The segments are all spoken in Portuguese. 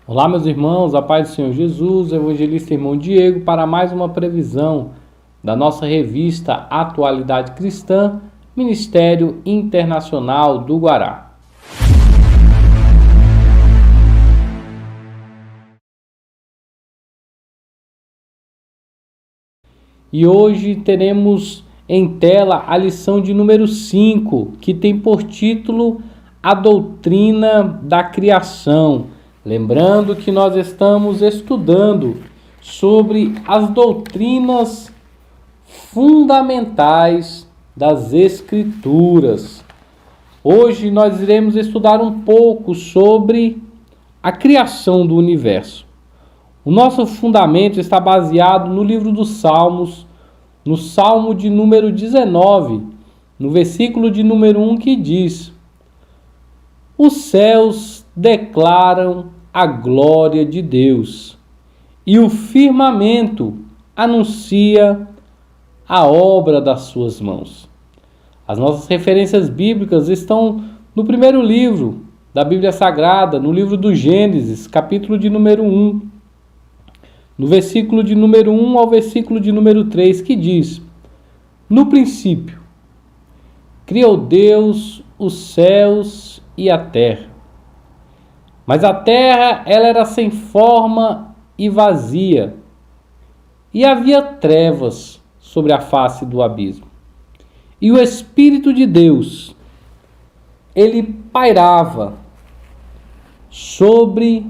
Olá, meus irmãos, a paz do Senhor Jesus, evangelista irmão Diego, para mais uma previsão da nossa revista Atualidade Cristã, Ministério Internacional do Guará. E hoje teremos em tela a lição de número 5, que tem por título A Doutrina da Criação. Lembrando que nós estamos estudando sobre as doutrinas fundamentais das Escrituras. Hoje nós iremos estudar um pouco sobre a criação do universo. O nosso fundamento está baseado no livro dos Salmos, no Salmo de número 19, no versículo de número 1, que diz: Os céus declaram a glória de Deus, e o firmamento anuncia a obra das suas mãos. As nossas referências bíblicas estão no primeiro livro da Bíblia Sagrada, no livro do Gênesis, capítulo de número 1, no versículo de número 1 ao versículo de número 3, que diz: No princípio, criou Deus os céus e a terra. Mas a terra, ela era sem forma e vazia, e havia trevas sobre a face do abismo. E o Espírito de Deus, ele pairava sobre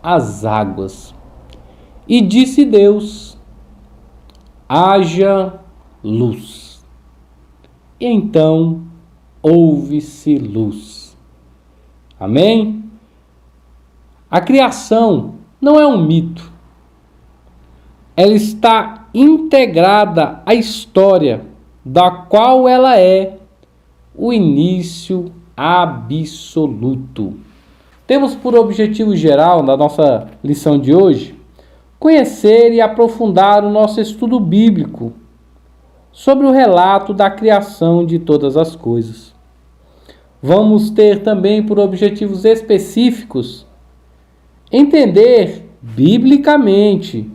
as águas. E disse Deus: haja luz. E então houve-se luz. Amém? A criação não é um mito. Ela está integrada à história, da qual ela é o início absoluto. Temos por objetivo geral, na nossa lição de hoje, conhecer e aprofundar o nosso estudo bíblico sobre o relato da criação de todas as coisas. Vamos ter também por objetivos específicos entender biblicamente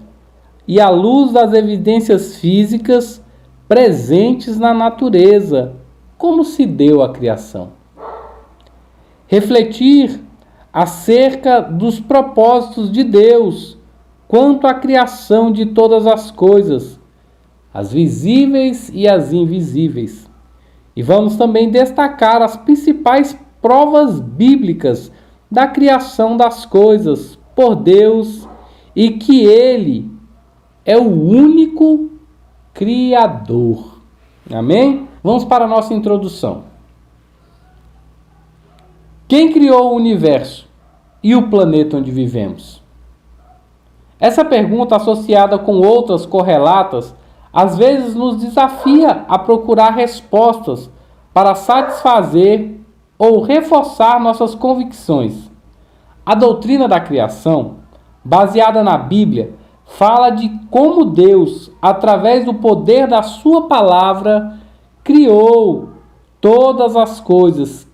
e à luz das evidências físicas presentes na natureza, como se deu a criação. Refletir acerca dos propósitos de Deus quanto à criação de todas as coisas, as visíveis e as invisíveis. E vamos também destacar as principais provas bíblicas da criação das coisas por Deus e que Ele é o único Criador. Amém? Vamos para a nossa introdução. Quem criou o universo e o planeta onde vivemos? Essa pergunta, associada com outras correlatas, às vezes nos desafia a procurar respostas para satisfazer ou reforçar nossas convicções. A doutrina da criação, baseada na Bíblia, fala de como Deus, através do poder da sua palavra, criou todas as coisas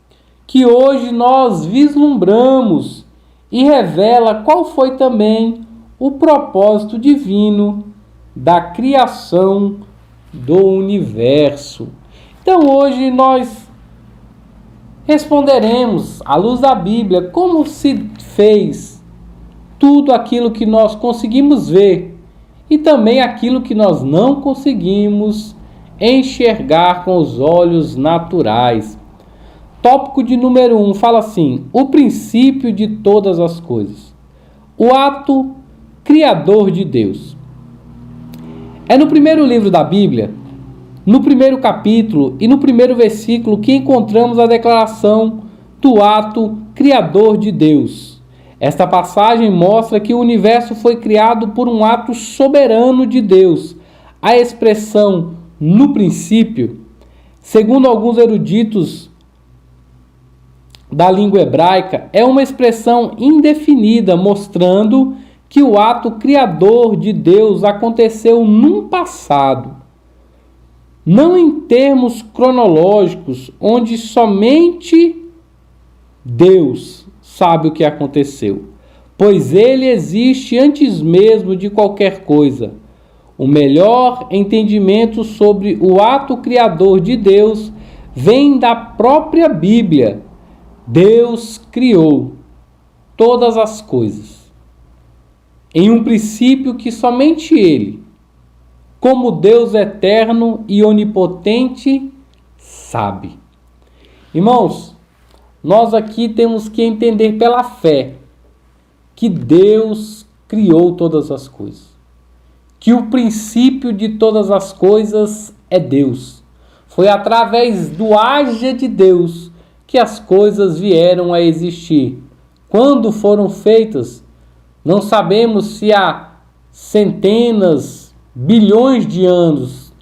que hoje nós vislumbramos e revela qual foi também o propósito divino da criação do universo. Então hoje nós responderemos, à luz da Bíblia, como se fez tudo aquilo que nós conseguimos ver e também aquilo que nós não conseguimos enxergar com os olhos naturais. Tópico de número 1 fala assim: o princípio de todas as coisas. O ato criador de Deus. É no primeiro livro da Bíblia, no primeiro capítulo e no primeiro versículo que encontramos a declaração do ato criador de Deus. Esta passagem mostra que o universo foi criado por um ato soberano de Deus. A expressão no princípio, segundo alguns eruditos da língua hebraica, é uma expressão indefinida, mostrando que o ato criador de Deus aconteceu num passado, não em termos cronológicos, onde somente Deus sabe o que aconteceu, pois ele existe antes mesmo de qualquer coisa. O melhor entendimento sobre o ato criador de Deus vem da própria Bíblia. Deus criou todas as coisas em um princípio que somente Ele, como Deus eterno e onipotente, sabe. Irmãos, nós aqui temos que entender pela fé que Deus criou todas as coisas, que o princípio de todas as coisas é Deus. Foi através do haja de Deus que as coisas vieram a existir. Quando foram feitas, não sabemos se há centenas, bilhões de anos,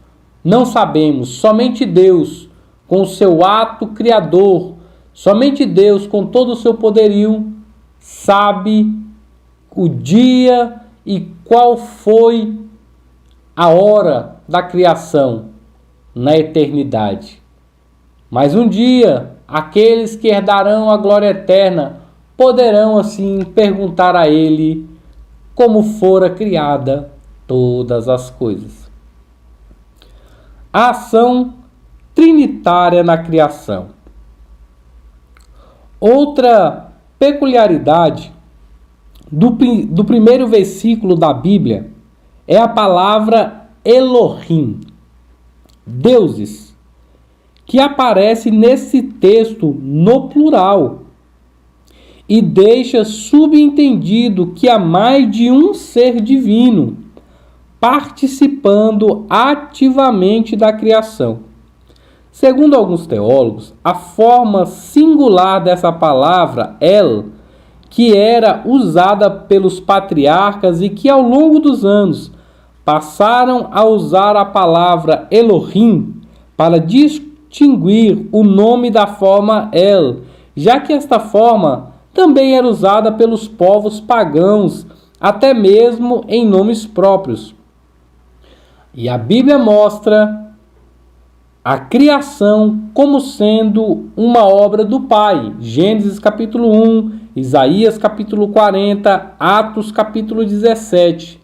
não sabemos. Somente Deus, com o seu ato criador, somente Deus, com todo o seu poderio, sabe o dia e qual foi a hora da criação na eternidade. Mas um dia, aqueles que herdarão a glória eterna poderão assim perguntar a Ele como fora criada todas as coisas. A ação trinitária na criação. Outra peculiaridade do primeiro versículo da Bíblia é a palavra Elohim, deuses, que aparece nesse texto no plural e deixa subentendido que há mais de um ser divino participando ativamente da criação. Segundo alguns teólogos, a forma singular dessa palavra, El, que era usada pelos patriarcas e que ao longo dos anos passaram a usar a palavra Elohim para distinguir o nome da forma El, já que esta forma também era usada pelos povos pagãos, até mesmo em nomes próprios. E a Bíblia mostra a criação como sendo uma obra do Pai. Gênesis capítulo 1, Isaías capítulo 40, Atos capítulo 17.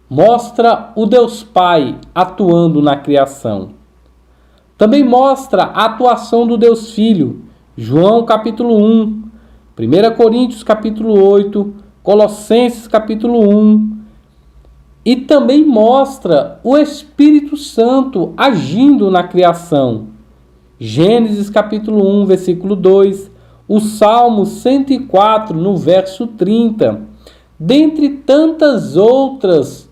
Mostra o Deus Pai atuando na criação. Também mostra a atuação do Deus Filho. João capítulo 1, 1 Coríntios capítulo 8, Colossenses capítulo 1. E também mostra o Espírito Santo agindo na criação. Gênesis capítulo 1, versículo 2, o Salmo 104, no verso 30, dentre tantas outras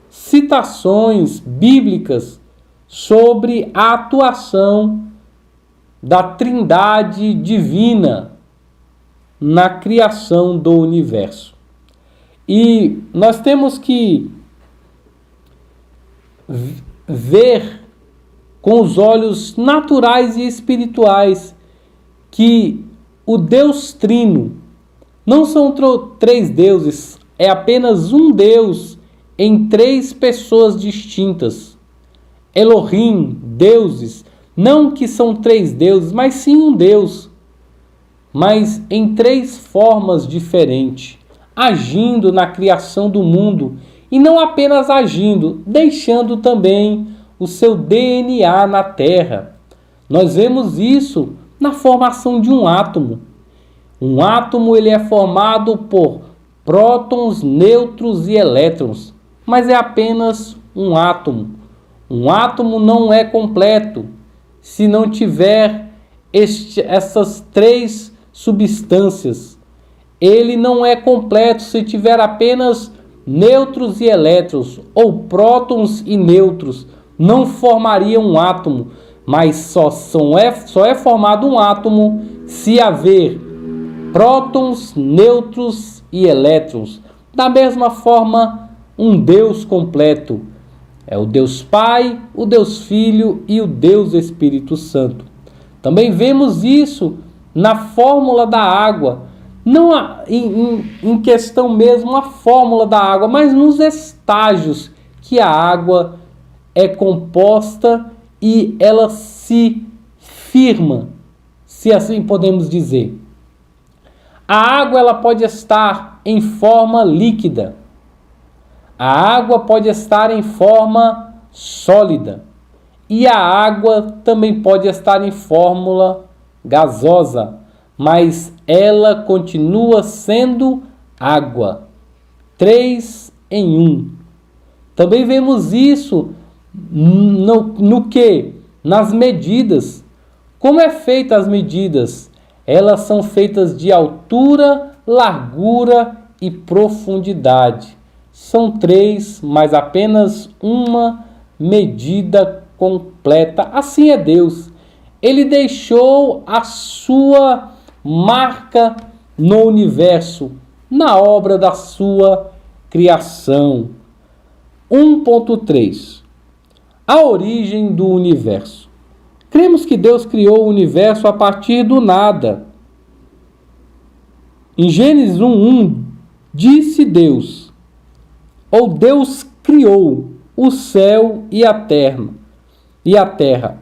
citações bíblicas sobre a atuação da Trindade divina na criação do universo. E nós temos que ver com os olhos naturais e espirituais que o Deus Trino não são três deuses, é apenas um Deus em três pessoas distintas. Elohim, deuses, não que são três deuses, mas sim um Deus, mas em três formas diferentes, agindo na criação do mundo, e não apenas agindo, deixando também o seu DNA na Terra. Nós vemos isso na formação de um átomo. Um átomo ele é formado por prótons, nêutrons e elétrons, mas é apenas um átomo. Um átomo não é completo se não tiver essas três substâncias. Ele não é completo se tiver apenas nêutrons e elétrons, ou prótons e nêutrons. Não formaria um átomo, mas só é formado um átomo se haver prótons, nêutrons e elétrons. Da mesma forma, um Deus completo é o Deus Pai, o Deus Filho e o Deus Espírito Santo. Também vemos isso na fórmula da água. Não em questão mesmo a fórmula da água, mas nos estágios que a água é composta e ela se firma, se assim podemos dizer. A água ela pode estar em forma líquida. A água pode estar em forma sólida. E a água também pode estar em fórmula gasosa, mas ela continua sendo água. 3 em 1. Também vemos isso no que? Nas medidas. Como é feita as medidas? Elas são feitas de altura, largura e profundidade. São 3, mas apenas uma medida completa. Assim é Deus. Ele deixou a sua marca no universo, na obra da sua criação. 1.3 A origem do universo. Cremos que Deus criou o universo a partir do nada. Em Gênesis 1:1, disse Deus, ou Deus criou o céu e a terra.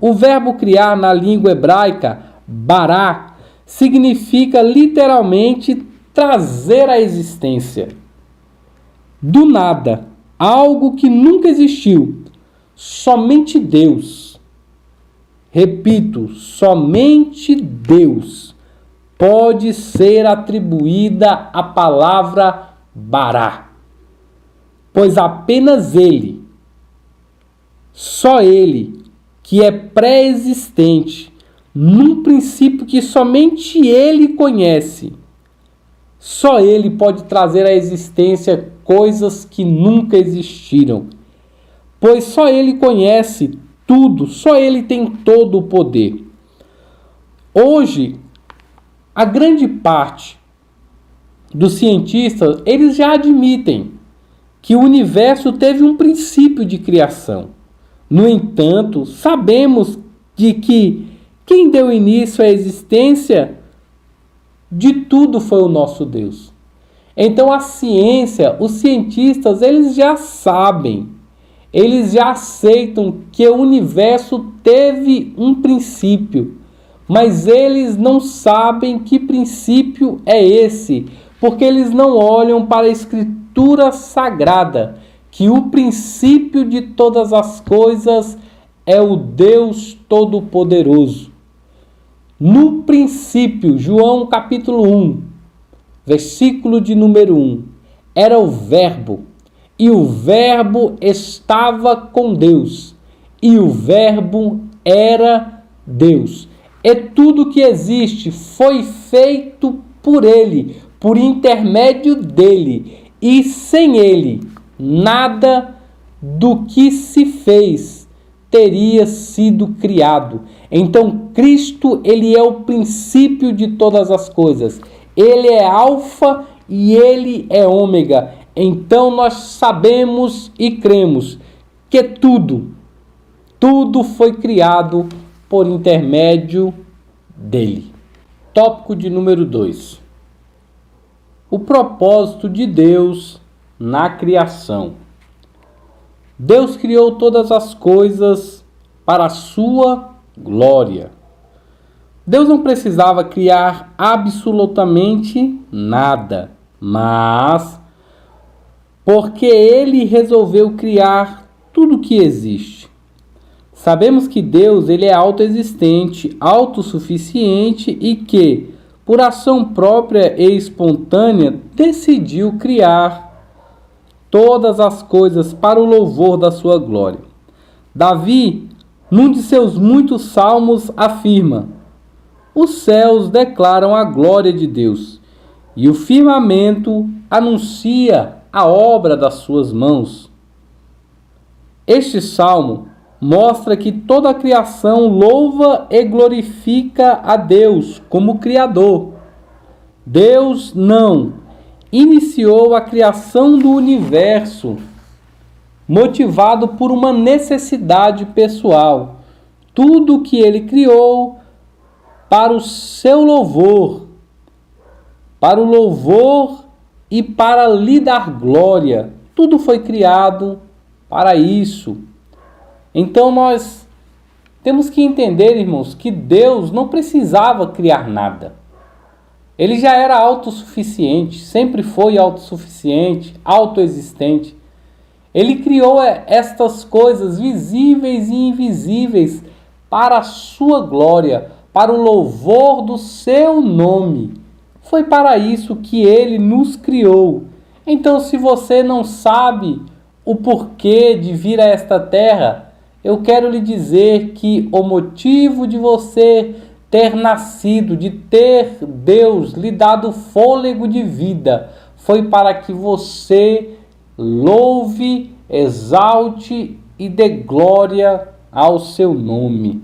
O verbo criar na língua hebraica, bará, significa literalmente trazer à existência. Do nada, algo que nunca existiu. Somente Deus. Repito, somente Deus pode ser atribuída a palavra bará, pois apenas Ele, só Ele, que é pré-existente, num princípio que somente Ele conhece, só Ele pode trazer à existência coisas que nunca existiram, pois só Ele conhece tudo, só Ele tem todo o poder. Hoje, a grande parte dos cientistas, eles já admitem que o universo teve um princípio de criação. No entanto, sabemos de que quem deu início à existência de tudo foi o nosso Deus. Então a ciência, os cientistas, eles já sabem, eles já aceitam que o universo teve um princípio, mas eles não sabem que princípio é esse, porque eles não olham para a Escritura Sagrada, que o princípio de todas as coisas é o Deus Todo-Poderoso. No princípio, João capítulo 1, versículo de número 1, era o Verbo, e o Verbo estava com Deus, e o Verbo era Deus. E tudo que existe foi feito por Ele, por intermédio dEle, e sem Ele, nada do que se fez teria sido criado. Então Cristo, Ele é o princípio de todas as coisas. Ele é alfa e Ele é ômega. Então nós sabemos e cremos que tudo foi criado por intermédio dele. Tópico de número 2. O propósito de Deus na criação. Deus criou todas as coisas para a sua glória. Deus não precisava criar absolutamente nada, mas porque Ele resolveu criar tudo que existe. Sabemos que Deus, Ele é autoexistente, autossuficiente e que, por ação própria e espontânea, decidiu criar todas as coisas para o louvor da sua glória. Davi, num de seus muitos salmos, afirma: os céus declaram a glória de Deus, e o firmamento anuncia a obra das suas mãos. Este salmo mostra que toda a criação louva e glorifica a Deus como Criador. Deus não iniciou a criação do universo motivado por uma necessidade pessoal. Tudo o que Ele criou para o seu louvor, para o louvor e para lhe dar glória. Tudo foi criado para isso. Então nós temos que entender, irmãos, que Deus não precisava criar nada. Ele já era autossuficiente, sempre foi autossuficiente, autoexistente. Ele criou estas coisas visíveis e invisíveis para a sua glória, para o louvor do seu nome. Foi para isso que ele nos criou. Então, se você não sabe o porquê de vir a esta terra, eu quero lhe dizer que o motivo de você ter nascido, de ter Deus lhe dado fôlego de vida, foi para que você louve, exalte e dê glória ao seu nome.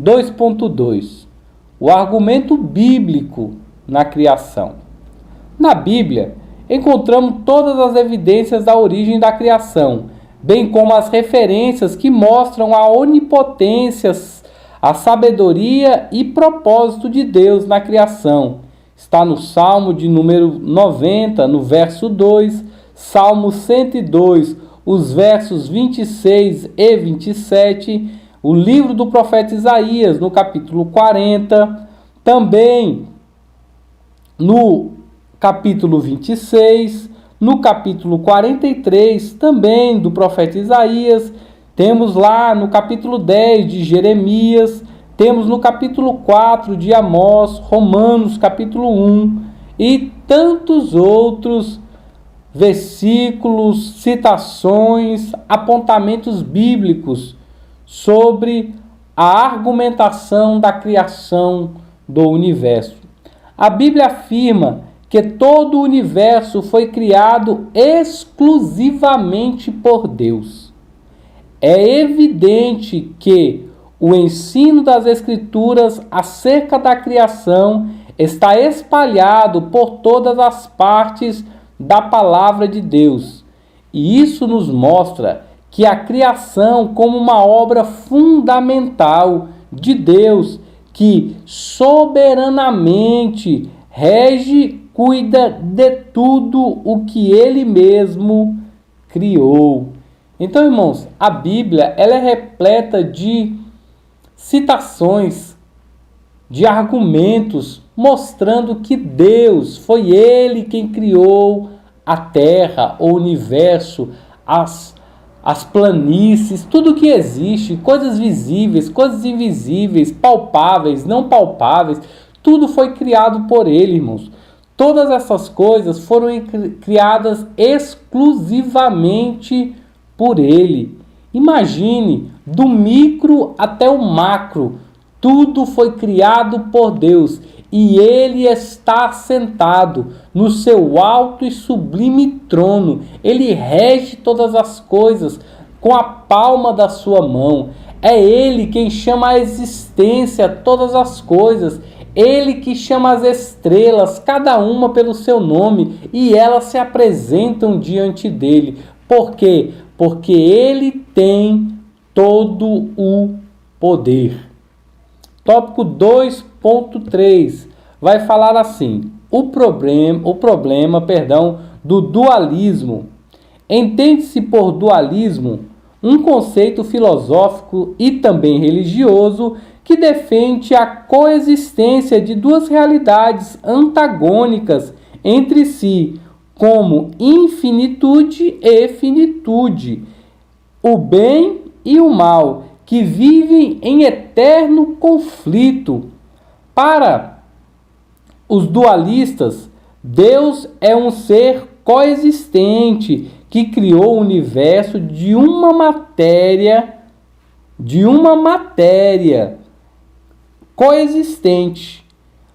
2.2 O argumento bíblico na criação. Na Bíblia, encontramos todas as evidências da origem da criação, bem como as referências que mostram a onipotência, a sabedoria e propósito de Deus na criação. Está no Salmo de número 90, no verso 2, Salmo 102, os versos 26 e 27, o livro do profeta Isaías, no capítulo 40, também no capítulo 26, no capítulo 43, também do profeta Isaías, temos lá no capítulo 10 de Jeremias, temos no capítulo 4 de Amós, Romanos capítulo 1 e tantos outros versículos, citações, apontamentos bíblicos sobre a argumentação da criação do universo. A Bíblia afirma que todo o universo foi criado exclusivamente por Deus. É evidente que o ensino das Escrituras acerca da criação está espalhado por todas as partes da palavra de Deus. E isso nos mostra que a criação como uma obra fundamental de Deus, que soberanamente rege, cuida de tudo o que Ele mesmo criou. Então, irmãos, a Bíblia ela é repleta de citações, de argumentos, mostrando que Deus foi Ele quem criou a terra, o universo, as planícies, tudo que existe, coisas visíveis, coisas invisíveis, palpáveis, não palpáveis, tudo foi criado por Ele, irmãos. Todas essas coisas foram criadas exclusivamente por Ele. Imagine, do micro até o macro, tudo foi criado por Deus e Ele está sentado no seu alto e sublime trono. Ele rege todas as coisas com a palma da sua mão. É Ele quem chama à existência todas as coisas. Ele que chama as estrelas, cada uma pelo seu nome, e elas se apresentam diante dele. Por quê? Porque Ele tem todo o poder. Tópico 2.3 vai falar assim: o problema do dualismo. Entende-se por dualismo um conceito filosófico e também religioso que defende a coexistência de duas realidades antagônicas entre si, como infinitude e finitude, o bem e o mal, que vivem em eterno conflito. Para os dualistas, Deus é um ser coexistente que criou o universo de uma matéria coexistente.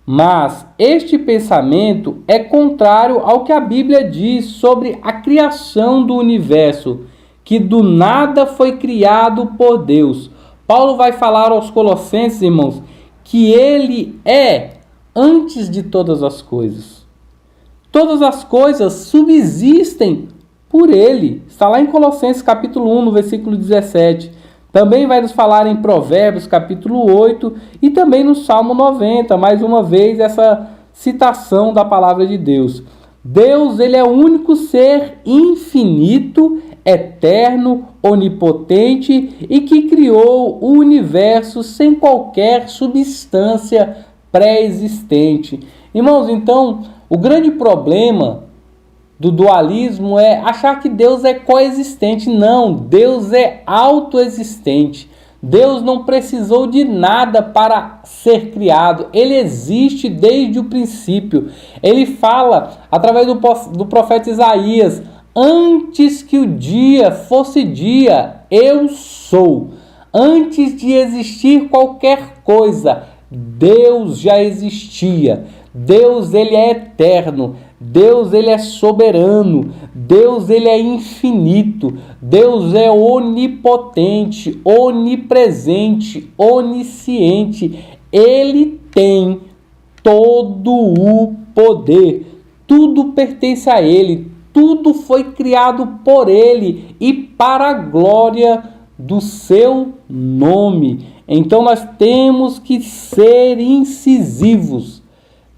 Mas este pensamento é contrário ao que a Bíblia diz sobre a criação do universo, que do nada foi criado por Deus. Paulo vai falar aos Colossenses, irmãos, que Ele é antes de todas as coisas. Todas as coisas subsistem por Ele. Está lá em Colossenses capítulo 1, no versículo 17. Também vai nos falar em Provérbios capítulo 8 e também no Salmo 90, mais uma vez essa citação da palavra de Deus. Deus, Ele é o único ser infinito, eterno, onipotente e que criou o universo sem qualquer substância pré-existente. Irmãos, então, o grande problema do dualismo é achar que Deus é coexistente. Não, Deus é autoexistente. Deus não precisou de nada para ser criado. Ele existe desde o princípio. Ele fala através do profeta Isaías: antes que o dia fosse dia, eu sou. Antes de existir qualquer coisa, Deus já existia. Deus, ele é eterno. Deus, ele é soberano. Deus, ele é infinito. Deus é onipotente, onipresente, onisciente. Ele tem todo o poder. Tudo pertence a ele. Tudo foi criado por ele e para a glória do seu nome. Então nós temos que ser incisivos.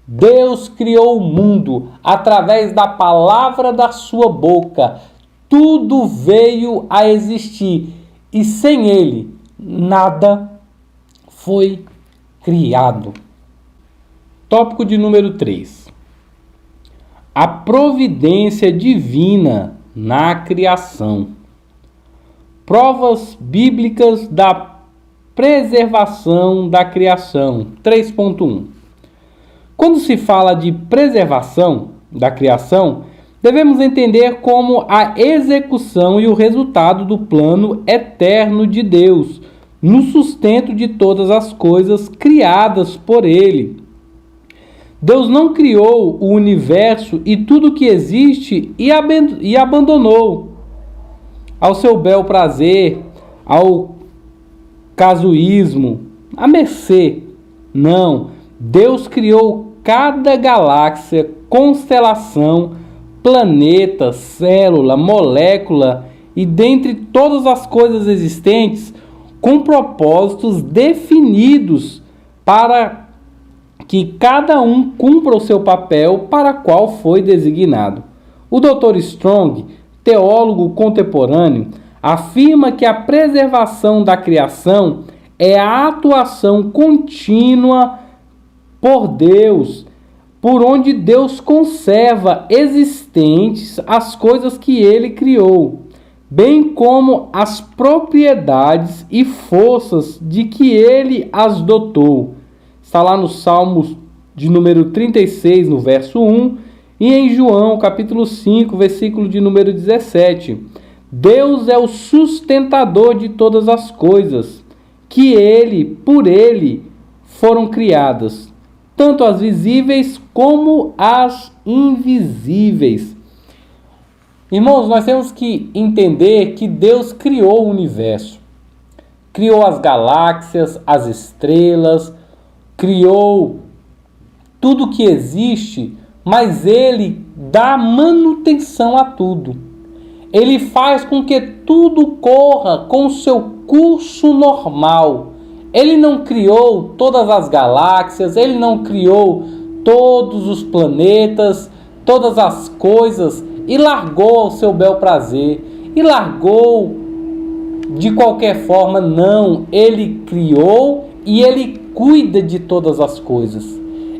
Deus criou o mundo através da palavra da sua boca. Tudo veio a existir e sem ele nada foi criado. Tópico de número 3. A providência divina na criação. Provas bíblicas da preservação da criação. 3.1. Quando se fala de preservação da criação, devemos entender como a execução e o resultado do plano eterno de Deus no sustento de todas as coisas criadas por Ele. Deus não criou o universo e tudo que existe e abandonou ao seu bel prazer, ao casuísmo, à mercê. Não. Deus criou cada galáxia, constelação, planeta, célula, molécula e dentre todas as coisas existentes com propósitos definidos para que cada um cumpra o seu papel para qual foi designado. O Dr. Strong, teólogo contemporâneo, afirma que a preservação da criação é a atuação contínua por Deus, por onde Deus conserva existentes as coisas que ele criou, bem como as propriedades e forças de que ele as dotou. Está lá no Salmos de número 36, no verso 1, e em João, capítulo 5, versículo de número 17. Deus é o sustentador de todas as coisas, que por ele foram criadas, tanto as visíveis como as invisíveis. Irmãos, nós temos que entender que Deus criou o universo, criou as galáxias, as estrelas, criou tudo que existe, mas ele dá manutenção a tudo. Ele faz com que tudo corra com o seu curso normal. Ele não criou todas as galáxias, ele não criou todos os planetas, todas as coisas e largou ao seu bel prazer. E largou de qualquer forma, não. Ele criou e ele cuida de todas as coisas.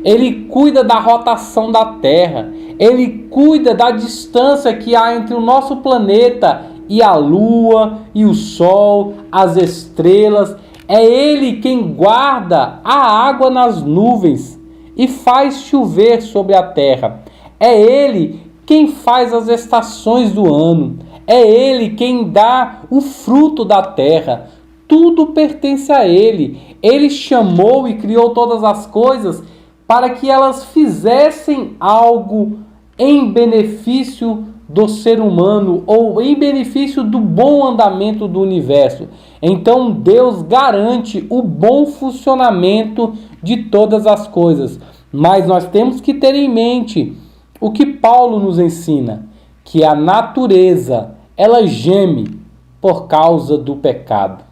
Ele cuida da rotação da Terra. Ele cuida da distância que há entre o nosso planeta e a Lua, e o Sol, as estrelas. É Ele quem guarda a água nas nuvens e faz chover sobre a terra. É Ele quem faz as estações do ano. É Ele quem dá o fruto da terra. Tudo pertence a Ele. Ele chamou e criou todas as coisas para que elas fizessem algo em benefício do ser humano ou em benefício do bom andamento do universo. Então Deus garante o bom funcionamento de todas as coisas. Mas nós temos que ter em mente o que Paulo nos ensina, que a natureza, ela geme por causa do pecado.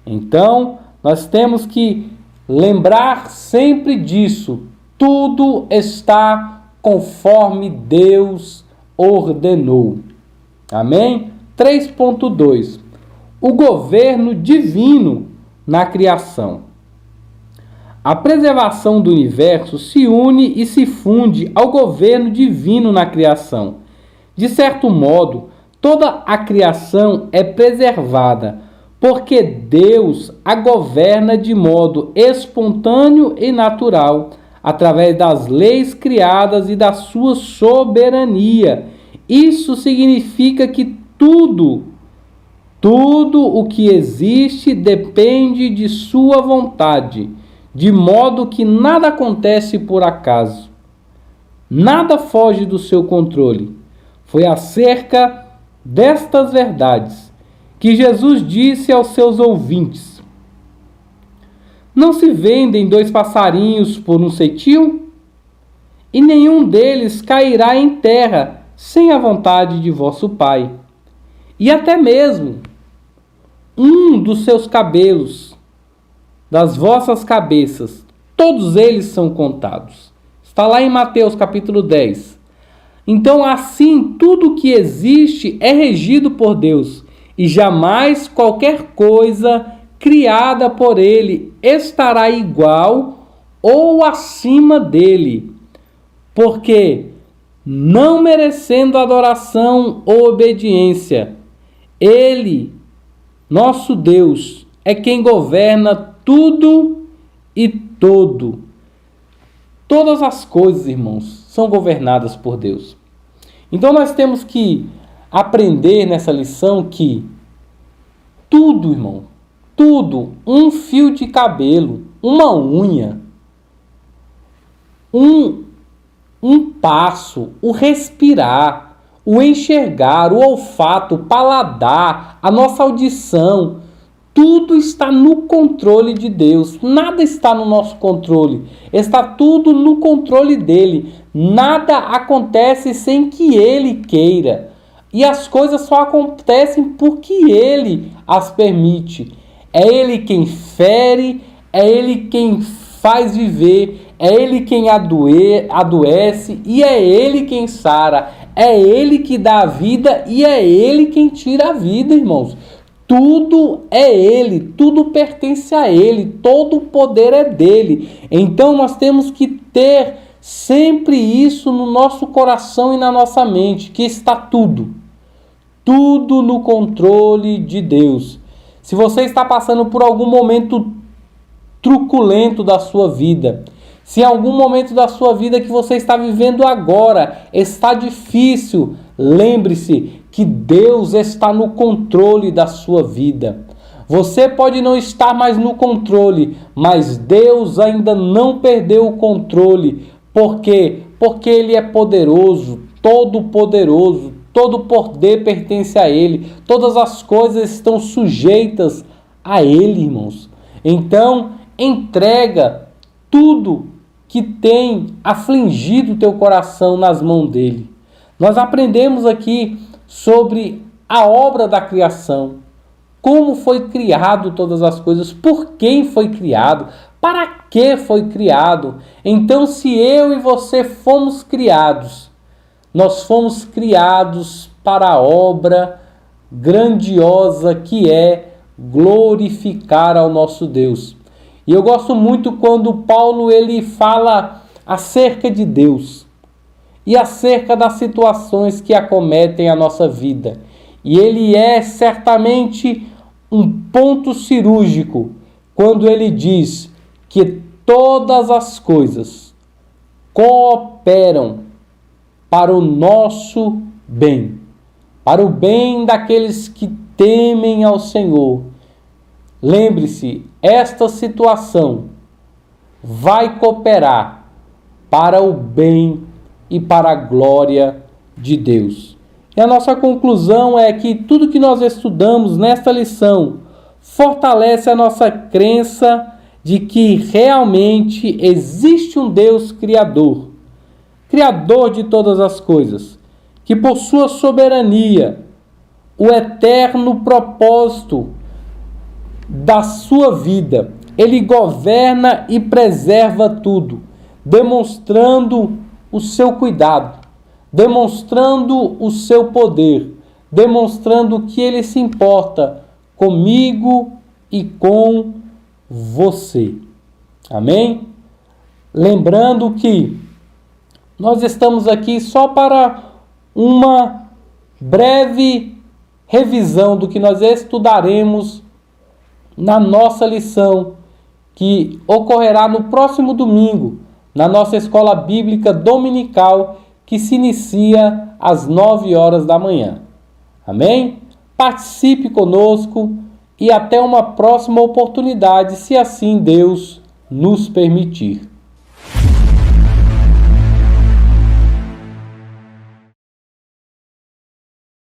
Então, nós temos que lembrar sempre disso. Tudo está conforme Deus ordenou. Amém? 3.2. O governo divino na criação. A preservação do universo se une e se funde ao governo divino na criação. De certo modo, toda a criação é preservada, porque Deus a governa de modo espontâneo e natural, através das leis criadas e da sua soberania. Isso significa que tudo o que existe depende de sua vontade, de modo que nada acontece por acaso. Nada foge do seu controle. Foi acerca destas verdades que Jesus disse aos seus ouvintes: não se vendem 2 passarinhos por um cetil? E nenhum deles cairá em terra sem a vontade de vosso Pai. E até mesmo um dos seus cabelos, das vossas cabeças, todos eles são contados. Está lá em Mateus capítulo 10. Então, assim, tudo que existe é regido por Deus, e jamais qualquer coisa criada por Ele estará igual ou acima dele, porque, não merecendo adoração ou obediência, Ele, nosso Deus, é quem governa tudo e todo. Todas as coisas, irmãos, são governadas por Deus. Então nós temos que aprender nessa lição que tudo, irmão, tudo, um fio de cabelo, uma unha, um passo, o respirar, o enxergar, o olfato, o paladar, a nossa audição, tudo está no controle de Deus. Nada está no nosso controle. Está tudo no controle dele. Nada acontece sem que ele queira. E as coisas só acontecem porque ele as permite. É ele quem fere, é ele quem faz viver, é ele quem adoece e é ele quem sara. É ele que dá a vida e é ele quem tira a vida, irmãos. Tudo é ele, tudo pertence a ele, todo o poder é dele. Então nós temos que ter sempre isso no nosso coração e na nossa mente, que está tudo no controle de Deus. Se você está passando por algum momento truculento da sua vida, se em algum momento da sua vida que você está vivendo agora está difícil, lembre-se que Deus está no controle da sua vida. Você pode não estar mais no controle, mas Deus ainda não perdeu o controle. Por quê? Porque Ele é poderoso, todo o poder pertence a Ele, todas as coisas estão sujeitas a Ele, irmãos. Então, entrega tudo que tem afligido o teu coração nas mãos dele. Nós aprendemos aqui sobre a obra da criação, como foi criado todas as coisas, por quem foi criado, para que foi criado. Então, se eu e você fomos criados, nós fomos criados para a obra grandiosa que é glorificar ao nosso Deus. E eu gosto muito quando Paulo ele fala acerca de Deus e acerca das situações que acometem a nossa vida. E ele é certamente um ponto cirúrgico quando ele diz que todas as coisas cooperam para o nosso bem, para o bem daqueles que temem ao Senhor. Lembre-se, esta situação vai cooperar para o bem e para a glória de Deus. E a nossa conclusão é que tudo que nós estudamos nesta lição fortalece a nossa crença de que realmente existe um Deus Criador, Criador de todas as coisas, que por sua soberania, o eterno propósito da sua vida, ele governa e preserva tudo, demonstrando o seu cuidado, demonstrando o seu poder, demonstrando que ele se importa comigo e com você. Amém? Lembrando que nós estamos aqui só para uma breve revisão do que nós estudaremos na nossa lição, que ocorrerá no próximo domingo, na nossa escola bíblica dominical, que se inicia às 9 horas da manhã. Amém? Participe conosco e até uma próxima oportunidade, se assim Deus nos permitir.